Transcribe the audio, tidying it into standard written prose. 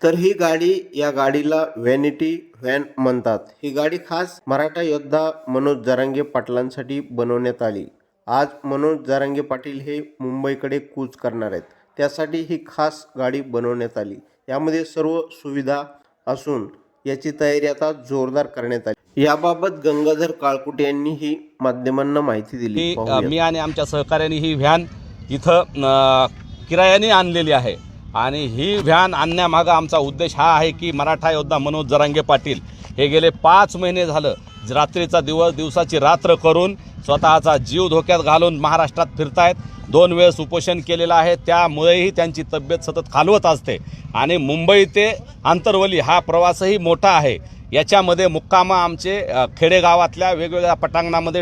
तर ही गाडी, या गाडीला व्हॅनिटी व्हॅन म्हणतात। ही गाडी खास मराठा योद्धा मनोज जरांगे पाटलांसाठी बनवण्यात आली। आज मनोज जरांगे पाटील हे मुंबईकडे कूच करणार आहेत, त्यासाठी ही खास गाडी बनवण्यात आली। यामध्ये सर्व सुविधा असून याची तयारी आता जोरदार करण्यात आली। याबाबत गंगाधर काळकुटे यांनी ही माध्यमांना माहिती दिली। मी आणि आमच्या सहकार्याने ही व्हॅन इथं किरायाने आणलेली आहे आणि ही व्हॅन आणण्यामागं आमचा उद्देश हा आहे की मराठा योद्धा मनोज जरांगे पाटील हे गेले 5 महिने झालं रात्रीचा दिवस दिवसाची रात्र करून स्वतःचा जीव धोक्यात घालून महाराष्ट्रात फिरतायत। 2 वेळेस उपोषण केलेलं आहे, त्यामुळेही त्यांची तब्येत सतत खालवत असते आणि मुंबई ते आंतरवली हा प्रवासही मोठा आहे। याच्यामध्ये मुक्काम आमचे खेडेगावातल्या वेगवेगळ्या पटांगणामध्ये